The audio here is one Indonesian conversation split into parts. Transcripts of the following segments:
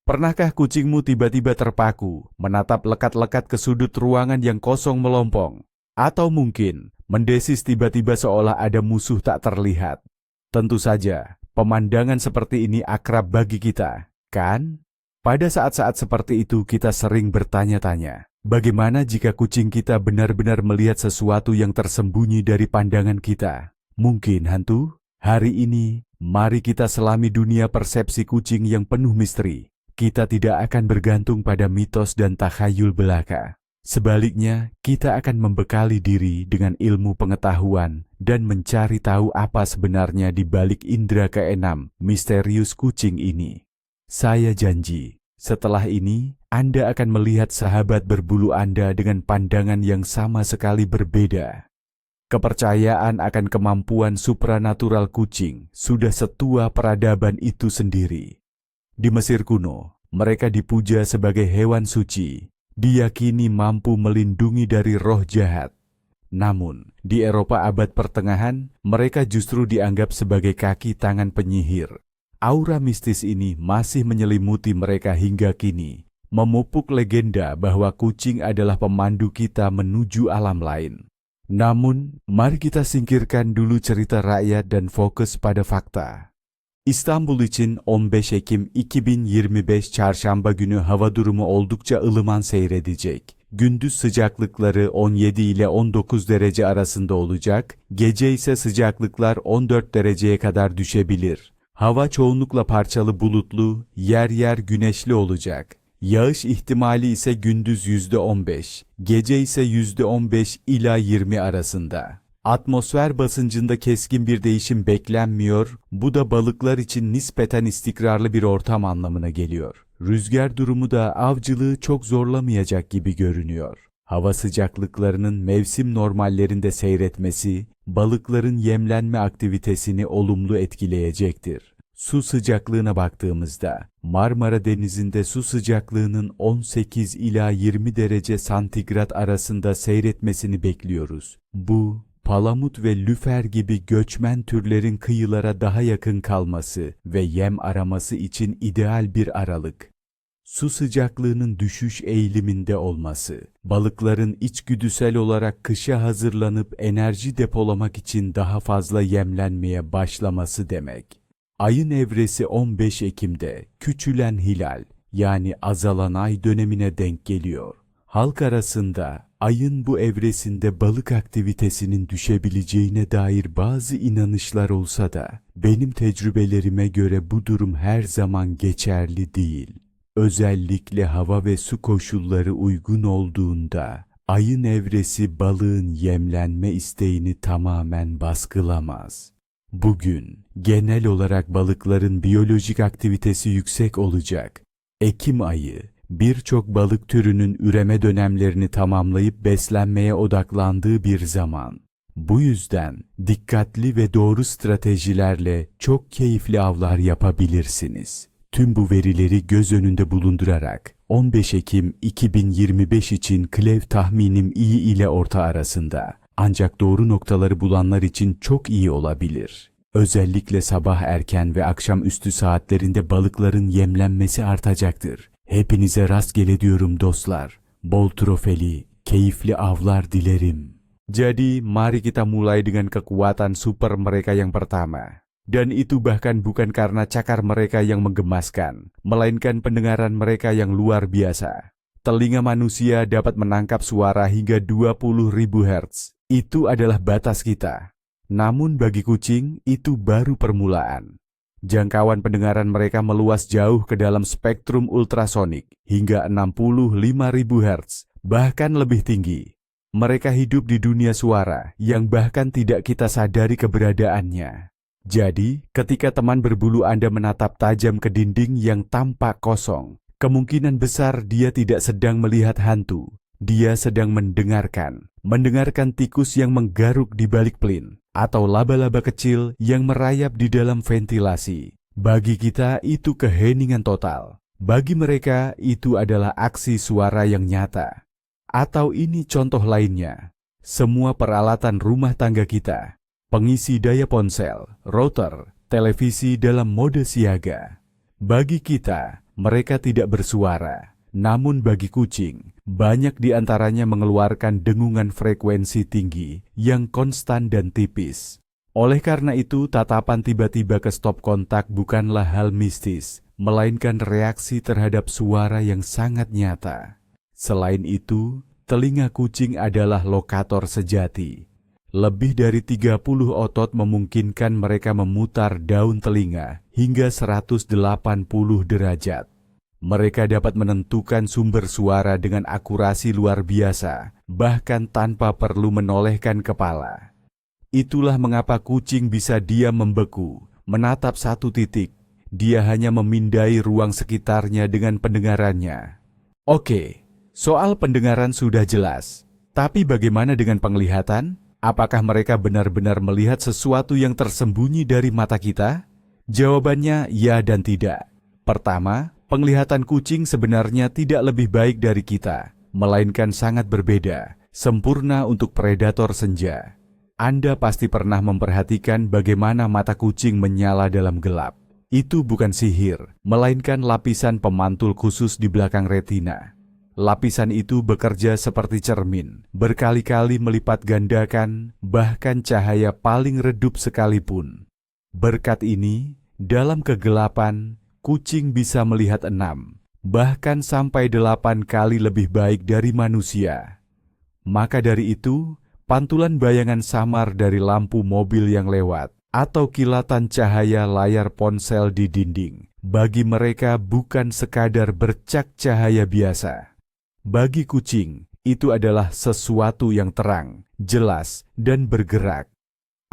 Pernahkah kucingmu tiba-tiba terpaku, menatap lekat-lekat ke sudut ruangan yang kosong melompong? Atau mungkin, mendesis tiba-tiba seolah ada musuh tak terlihat? Tentu saja, pemandangan seperti ini akrab bagi kita, kan? Pada saat-saat seperti itu kita sering bertanya-tanya, bagaimana jika kucing kita benar-benar melihat sesuatu yang tersembunyi dari pandangan kita? Mungkin hantu? Hari ini, mari kita selami dunia persepsi kucing yang penuh misteri. Kita tidak akan bergantung pada mitos dan takhayul belaka. Sebaliknya, kita akan membekali diri dengan ilmu pengetahuan dan mencari tahu apa sebenarnya di balik indera keenam misterius kucing ini. Saya janji, setelah ini Anda akan melihat sahabat berbulu Anda dengan pandangan yang sama sekali berbeda. Kepercayaan akan kemampuan supranatural kucing sudah setua peradaban itu sendiri. Di Mesir kuno, mereka dipuja sebagai hewan suci, diyakini mampu melindungi dari roh jahat. Namun, di Eropa abad pertengahan, mereka justru dianggap sebagai kaki tangan penyihir. Aura mistis ini masih menyelimuti mereka hingga kini, memupuk legenda bahwa kucing adalah pemandu kita menuju alam lain. Namun, mari kita singkirkan dulu cerita rakyat dan fokus pada fakta. İstanbul için 15 Ekim 2025 Çarşamba günü hava durumu oldukça ılıman seyredecek. Gündüz sıcaklıkları 17 ile 19 derece arasında olacak, gece ise sıcaklıklar 14 dereceye kadar düşebilir. Hava çoğunlukla parçalı bulutlu, yer yer güneşli olacak. Yağış ihtimali ise gündüz %15, gece ise %15 ila 20 arasında. Atmosfer basıncında keskin bir değişim beklenmiyor, bu da balıklar için nispeten istikrarlı bir ortam anlamına geliyor. Rüzgar durumu da avcılığı çok zorlamayacak gibi görünüyor. Hava sıcaklıklarının mevsim normallerinde seyretmesi, balıkların yemlenme aktivitesini olumlu etkileyecektir. Su sıcaklığına baktığımızda, Marmara Denizi'nde su sıcaklığının 18 ila 20 derece santigrat arasında seyretmesini bekliyoruz. Bu, palamut ve lüfer gibi göçmen türlerin kıyılara daha yakın kalması ve yem araması için ideal bir aralık. Su sıcaklığının düşüş eğiliminde olması, balıkların içgüdüsel olarak kışa hazırlanıp enerji depolamak için daha fazla yemlenmeye başlaması demek. Ayın evresi 15 Ekim'de küçülen hilal yani azalan ay dönemine denk geliyor. Halk arasında ayın bu evresinde balık aktivitesinin düşebileceğine dair bazı inanışlar olsa da benim tecrübelerime göre bu durum her zaman geçerli değil. Özellikle hava ve su koşulları uygun olduğunda ayın evresi balığın yemlenme isteğini tamamen baskılamaz. Bugün genel olarak balıkların biyolojik aktivitesi yüksek olacak. Ekim ayı birçok balık türünün üreme dönemlerini tamamlayıp beslenmeye odaklandığı bir zaman. Bu yüzden dikkatli ve doğru stratejilerle çok keyifli avlar yapabilirsiniz. Tüm bu verileri göz önünde bulundurarak 15 Ekim 2025 için Klev tahminim iyi ile orta arasında. Ancak doğru noktaları bulanlar için çok iyi olabilir. Özellikle sabah erken ve akşamüstü saatlerinde balıkların yemlenmesi artacaktır. Hepinize rastgele diyorum dostlar. Bol trofeli, keyifli avlar dilerim. Jadi, mari kita mulai dengan kekuatan super mereka yang pertama. Dan itu bahkan bukan karena cakar mereka yang menggemaskan, melainkan pendengaran mereka yang luar biasa. Telinga manusia dapat menangkap suara hingga 20.000 Hz. Itu adalah batas kita. Namun bagi kucing, itu baru permulaan. Jangkauan pendengaran mereka meluas jauh ke dalam spektrum ultrasonik hingga 65.000 Hz, bahkan lebih tinggi. Mereka hidup di dunia suara yang bahkan tidak kita sadari keberadaannya. Jadi, ketika teman berbulu Anda menatap tajam ke dinding yang tampak kosong, kemungkinan besar dia tidak sedang melihat hantu. Dia sedang mendengarkan tikus yang menggaruk di balik plin, atau laba-laba kecil yang merayap di dalam ventilasi. Bagi kita itu keheningan total. Bagi mereka itu adalah aksi suara yang nyata. Atau ini contoh lainnya. Semua peralatan rumah tangga kita, pengisi daya ponsel, router, televisi dalam mode siaga. Bagi kita, mereka tidak bersuara. Namun bagi kucing, banyak di antaranya mengeluarkan dengungan frekuensi tinggi yang konstan dan tipis. Oleh karena itu, tatapan tiba-tiba ke stop kontak bukanlah hal mistis, melainkan reaksi terhadap suara yang sangat nyata. Selain itu, telinga kucing adalah lokator sejati. Lebih dari 30 otot memungkinkan mereka memutar daun telinga hingga 180 derajat. Mereka dapat menentukan sumber suara dengan akurasi luar biasa, bahkan tanpa perlu menolehkan kepala. Itulah mengapa kucing bisa diam membeku, menatap satu titik. Dia hanya memindai ruang sekitarnya dengan pendengarannya. Oke, soal pendengaran sudah jelas. Tapi bagaimana dengan penglihatan? Apakah mereka benar-benar melihat sesuatu yang tersembunyi dari mata kita? Jawabannya ya dan tidak. Pertama, penglihatan kucing sebenarnya tidak lebih baik dari kita, melainkan sangat berbeda, sempurna untuk predator senja. Anda pasti pernah memperhatikan bagaimana mata kucing menyala dalam gelap. Itu bukan sihir, melainkan lapisan pemantul khusus di belakang retina. Lapisan itu bekerja seperti cermin, berkali-kali melipat gandakan, bahkan cahaya paling redup sekalipun. Berkat ini, dalam kegelapan, kucing bisa melihat 6, bahkan sampai 8 kali lebih baik dari manusia. Maka dari itu, pantulan bayangan samar dari lampu mobil yang lewat, atau kilatan cahaya layar ponsel di dinding, bagi mereka bukan sekadar bercak cahaya biasa. Bagi kucing, itu adalah sesuatu yang terang, jelas, dan bergerak.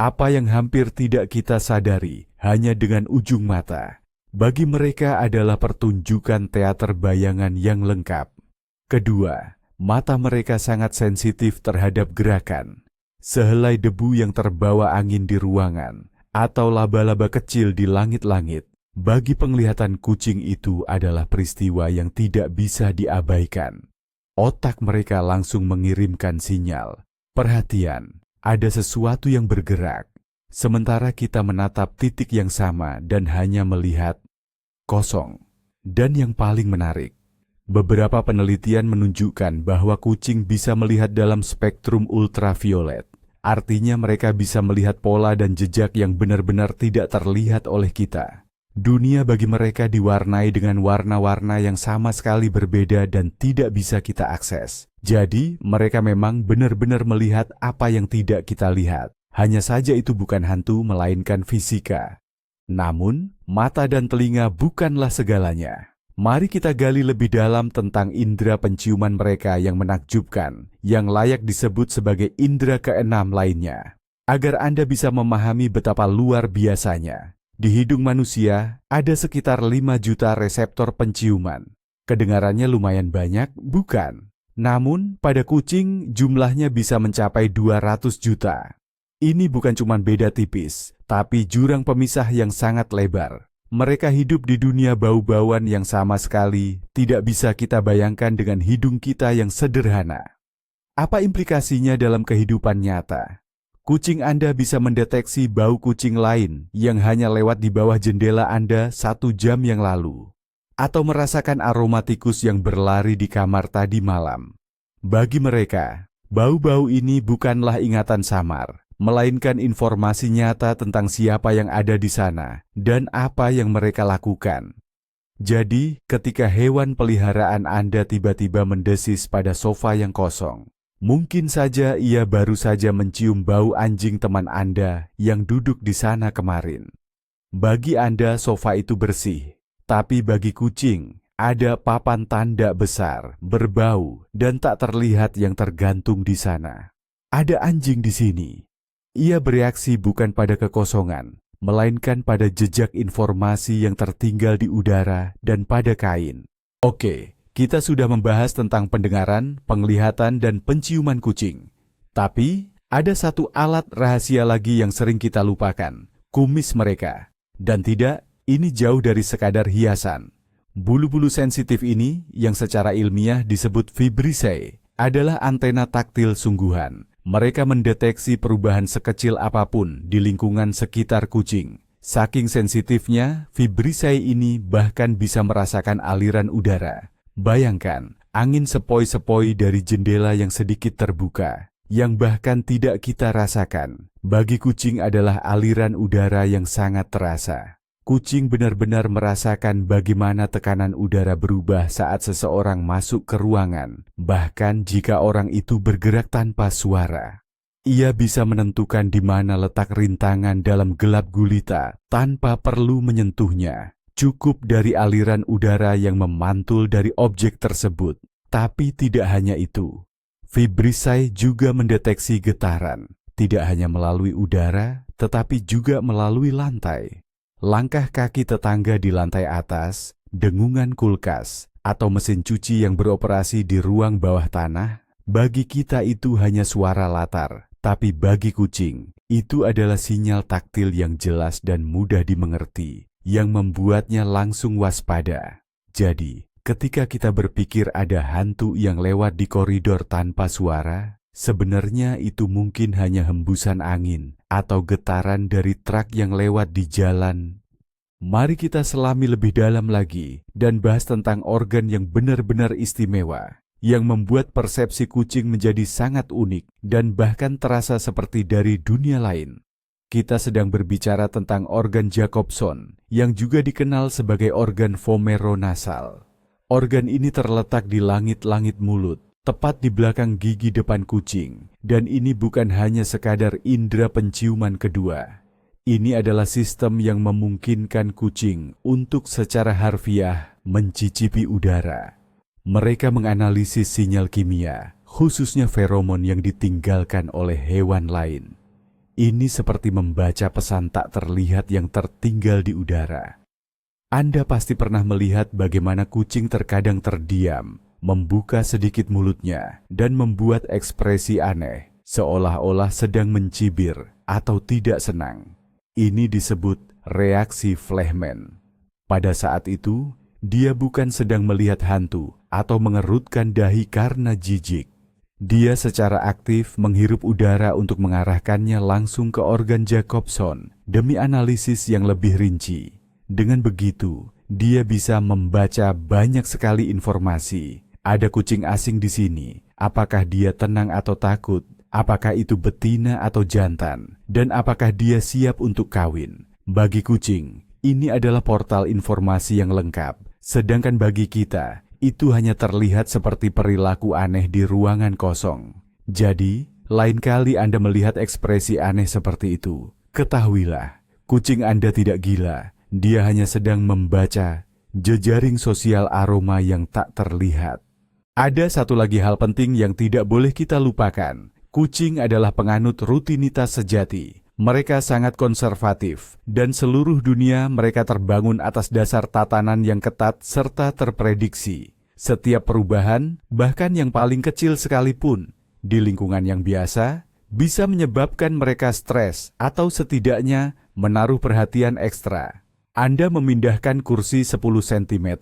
Apa yang hampir tidak kita sadari hanya dengan ujung mata, bagi mereka adalah pertunjukan teater bayangan yang lengkap. Kedua, mata mereka sangat sensitif terhadap gerakan. Sehelai debu yang terbawa angin di ruangan, atau laba-laba kecil di langit-langit, bagi penglihatan kucing itu adalah peristiwa yang tidak bisa diabaikan. Otak mereka langsung mengirimkan sinyal, perhatian, ada sesuatu yang bergerak. Sementara kita menatap titik yang sama dan hanya melihat kosong. Dan yang paling menarik, beberapa penelitian menunjukkan bahwa kucing bisa melihat dalam spektrum ultraviolet. Artinya mereka bisa melihat pola dan jejak yang benar-benar tidak terlihat oleh kita. Dunia bagi mereka diwarnai dengan warna-warna yang sama sekali berbeda dan tidak bisa kita akses. Jadi, mereka memang benar-benar melihat apa yang tidak kita lihat. Hanya saja itu bukan hantu, melainkan fisika. Namun, mata dan telinga bukanlah segalanya. Mari kita gali lebih dalam tentang indera penciuman mereka yang menakjubkan, yang layak disebut sebagai indera keenam lainnya. Agar Anda bisa memahami betapa luar biasanya. Di hidung manusia, ada sekitar 5 juta reseptor penciuman. Kedengarannya lumayan banyak, bukan? Namun, pada kucing jumlahnya bisa mencapai 200 juta. Ini bukan cuma beda tipis, tapi jurang pemisah yang sangat lebar. Mereka hidup di dunia bau-bauan yang sama sekali tidak bisa kita bayangkan dengan hidung kita yang sederhana. Apa implikasinya dalam kehidupan nyata? Kucing Anda bisa mendeteksi bau kucing lain yang hanya lewat di bawah jendela Anda 1 jam yang lalu, atau merasakan aroma tikus yang berlari di kamar tadi malam. Bagi mereka, bau-bau ini bukanlah ingatan samar, melainkan informasi nyata tentang siapa yang ada di sana dan apa yang mereka lakukan. Jadi, ketika hewan peliharaan Anda tiba-tiba mendesis pada sofa yang kosong, mungkin saja ia baru saja mencium bau anjing teman Anda yang duduk di sana kemarin. Bagi Anda sofa itu bersih, tapi bagi kucing ada papan tanda besar, berbau, dan tak terlihat yang tergantung di sana. Ada anjing di sini. Ia bereaksi bukan pada kekosongan, melainkan pada jejak informasi yang tertinggal di udara dan pada kain. Oke. Kita sudah membahas tentang pendengaran, penglihatan, dan penciuman kucing. Tapi, ada satu alat rahasia lagi yang sering kita lupakan, kumis mereka. Dan tidak, ini jauh dari sekadar hiasan. Bulu-bulu sensitif ini, yang secara ilmiah disebut vibrissae, adalah antena taktil sungguhan. Mereka mendeteksi perubahan sekecil apapun di lingkungan sekitar kucing. Saking sensitifnya, vibrisai ini bahkan bisa merasakan aliran udara. Bayangkan, angin sepoi-sepoi dari jendela yang sedikit terbuka, yang bahkan tidak kita rasakan. Bagi kucing adalah aliran udara yang sangat terasa. Kucing benar-benar merasakan bagaimana tekanan udara berubah saat seseorang masuk ke ruangan, bahkan jika orang itu bergerak tanpa suara. Ia bisa menentukan di mana letak rintangan dalam gelap gulita tanpa perlu menyentuhnya. Cukup dari aliran udara yang memantul dari objek tersebut. Tapi tidak hanya itu. Vibrisai juga mendeteksi getaran, tidak hanya melalui udara, tetapi juga melalui lantai. Langkah kaki tetangga di lantai atas, dengungan kulkas, atau mesin cuci yang beroperasi di ruang bawah tanah, bagi kita itu hanya suara latar. Tapi bagi kucing, itu adalah sinyal taktil yang jelas dan mudah dimengerti, yang membuatnya langsung waspada. Jadi, ketika kita berpikir ada hantu yang lewat di koridor tanpa suara, sebenarnya itu mungkin hanya hembusan angin atau getaran dari truk yang lewat di jalan. Mari kita selami lebih dalam lagi dan bahas tentang organ yang benar-benar istimewa, yang membuat persepsi kucing menjadi sangat unik dan bahkan terasa seperti dari dunia lain. Kita sedang berbicara tentang organ Jacobson, yang juga dikenal sebagai organ vomeronasal. Organ ini terletak di langit-langit mulut, tepat di belakang gigi depan kucing, dan ini bukan hanya sekadar indera penciuman kedua. Ini adalah sistem yang memungkinkan kucing untuk secara harfiah mencicipi udara. Mereka menganalisis sinyal kimia, khususnya feromon yang ditinggalkan oleh hewan lain. Ini seperti membaca pesan tak terlihat yang tertinggal di udara. Anda pasti pernah melihat bagaimana kucing terkadang terdiam, membuka sedikit mulutnya, dan membuat ekspresi aneh, seolah-olah sedang mencibir atau tidak senang. Ini disebut reaksi Flehman. Pada saat itu, dia bukan sedang melihat hantu atau mengerutkan dahi karena jijik. Dia secara aktif menghirup udara untuk mengarahkannya langsung ke organ Jacobson demi analisis yang lebih rinci. Dengan begitu, dia bisa membaca banyak sekali informasi. Ada kucing asing di sini. Apakah dia tenang atau takut? Apakah itu betina atau jantan? Dan apakah dia siap untuk kawin? Bagi kucing, ini adalah portal informasi yang lengkap. Sedangkan bagi kita, itu hanya terlihat seperti perilaku aneh di ruangan kosong. Jadi, lain kali Anda melihat ekspresi aneh seperti itu, ketahuilah, kucing Anda tidak gila. Dia hanya sedang membaca jejaring sosial aroma yang tak terlihat. Ada satu lagi hal penting yang tidak boleh kita lupakan. Kucing adalah penganut rutinitas sejati. Mereka sangat konservatif, dan seluruh dunia mereka terbangun atas dasar tatanan yang ketat serta terprediksi. Setiap perubahan, bahkan yang paling kecil sekalipun, di lingkungan yang biasa, bisa menyebabkan mereka stres atau setidaknya menaruh perhatian ekstra. Anda memindahkan kursi 10 cm,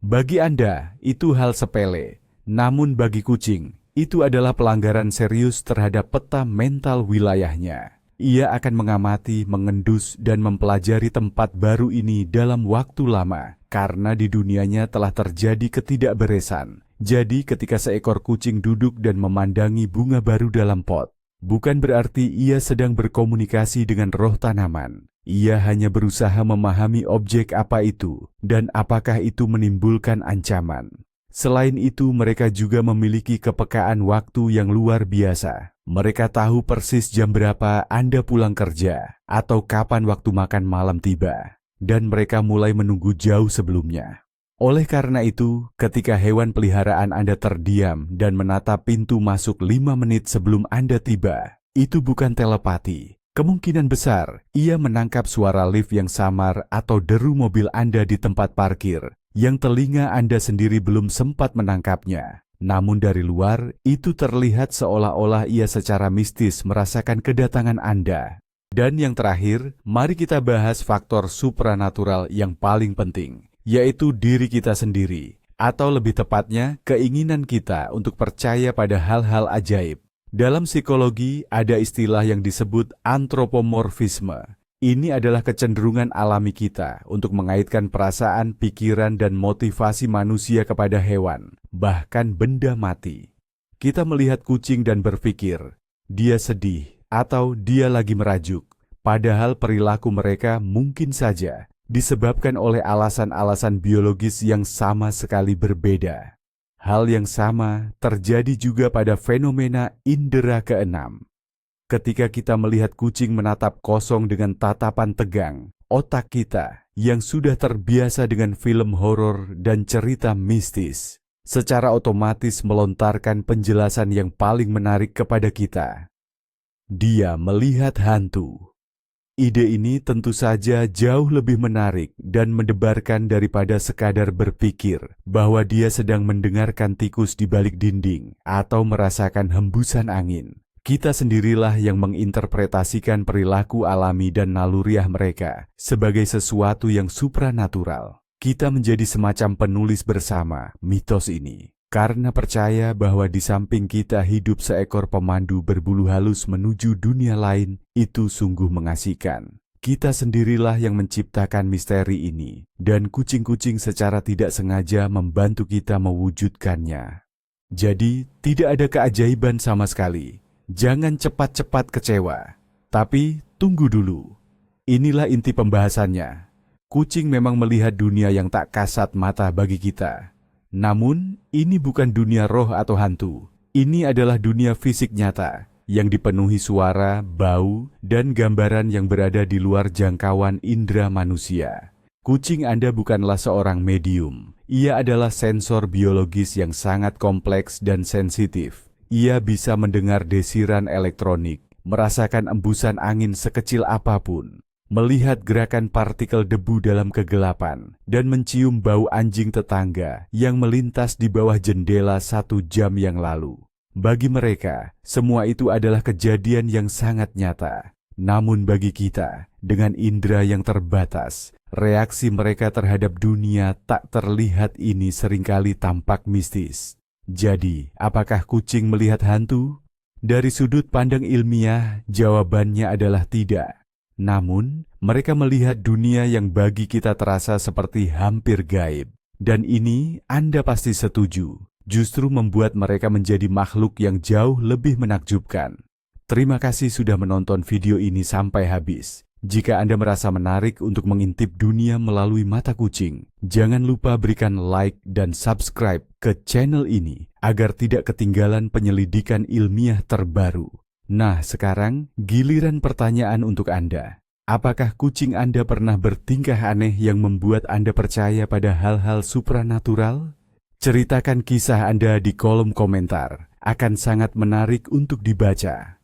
bagi Anda itu hal sepele, namun bagi kucing, itu adalah pelanggaran serius terhadap peta mental wilayahnya. Ia akan mengamati, mengendus, dan mempelajari tempat baru ini dalam waktu lama, karena di dunianya telah terjadi ketidakberesan. Jadi ketika seekor kucing duduk dan memandangi bunga baru dalam pot, bukan berarti ia sedang berkomunikasi dengan roh tanaman. Ia hanya berusaha memahami objek apa itu, dan apakah itu menimbulkan ancaman. Selain itu, mereka juga memiliki kepekaan waktu yang luar biasa. Mereka tahu persis jam berapa Anda pulang kerja, atau kapan waktu makan malam tiba, dan mereka mulai menunggu jauh sebelumnya. Oleh karena itu, ketika hewan peliharaan Anda terdiam dan menatap pintu masuk 5 menit sebelum Anda tiba, itu bukan telepati. Kemungkinan besar, ia menangkap suara lift yang samar atau deru mobil Anda di tempat parkir, yang telinga Anda sendiri belum sempat menangkapnya. Namun dari luar, itu terlihat seolah-olah ia secara mistis merasakan kedatangan Anda. Dan yang terakhir, mari kita bahas faktor supranatural yang paling penting, yaitu diri kita sendiri, atau lebih tepatnya, keinginan kita untuk percaya pada hal-hal ajaib. Dalam psikologi, ada istilah yang disebut antropomorfisme. Ini adalah kecenderungan alami kita untuk mengaitkan perasaan, pikiran, dan motivasi manusia kepada hewan, bahkan benda mati. Kita melihat kucing dan berpikir, dia sedih atau dia lagi merajuk, padahal perilaku mereka mungkin saja disebabkan oleh alasan-alasan biologis yang sama sekali berbeda. Hal yang sama terjadi juga pada fenomena indera keenam. Ketika kita melihat kucing menatap kosong dengan tatapan tegang, otak kita yang sudah terbiasa dengan film horor dan cerita mistis, secara otomatis melontarkan penjelasan yang paling menarik kepada kita. Dia melihat hantu. Ide ini tentu saja jauh lebih menarik dan mendebarkan daripada sekadar berpikir bahwa dia sedang mendengarkan tikus di balik dinding atau merasakan hembusan angin. Kita sendirilah yang menginterpretasikan perilaku alami dan naluriah mereka sebagai sesuatu yang supranatural. Kita menjadi semacam penulis bersama mitos ini, karena percaya bahwa di samping kita hidup seekor pemandu berbulu halus menuju dunia lain. Itu sungguh mengasihkan. Kita sendirilah yang menciptakan misteri ini, dan kucing-kucing secara tidak sengaja membantu kita mewujudkannya. Jadi, tidak ada keajaiban sama sekali. Jangan cepat-cepat kecewa, tapi tunggu dulu. Inilah inti pembahasannya. Kucing memang melihat dunia yang tak kasat mata bagi kita. Namun, ini bukan dunia roh atau hantu. Ini adalah dunia fisik nyata yang dipenuhi suara, bau, dan gambaran yang berada di luar jangkauan indera manusia. Kucing Anda bukanlah seorang medium. Ia adalah sensor biologis yang sangat kompleks dan sensitif. Ia bisa mendengar desiran elektronik, merasakan embusan angin sekecil apapun, melihat gerakan partikel debu dalam kegelapan, dan mencium bau anjing tetangga yang melintas di bawah jendela 1 jam yang lalu. Bagi mereka, semua itu adalah kejadian yang sangat nyata. Namun bagi kita, dengan indera yang terbatas, reaksi mereka terhadap dunia tak terlihat ini seringkali tampak mistis. Jadi, apakah kucing melihat hantu? Dari sudut pandang ilmiah, jawabannya adalah tidak. Namun, mereka melihat dunia yang bagi kita terasa seperti hampir gaib. Dan ini Anda pasti setuju, justru membuat mereka menjadi makhluk yang jauh lebih menakjubkan. Terima kasih sudah menonton video ini sampai habis. Jika Anda merasa menarik untuk mengintip dunia melalui mata kucing, jangan lupa berikan like dan subscribe ke channel ini agar tidak ketinggalan penyelidikan ilmiah terbaru. Nah, sekarang giliran pertanyaan untuk Anda. Apakah kucing Anda pernah bertingkah aneh yang membuat Anda percaya pada hal-hal supranatural? Ceritakan kisah Anda di kolom komentar. Akan sangat menarik untuk dibaca.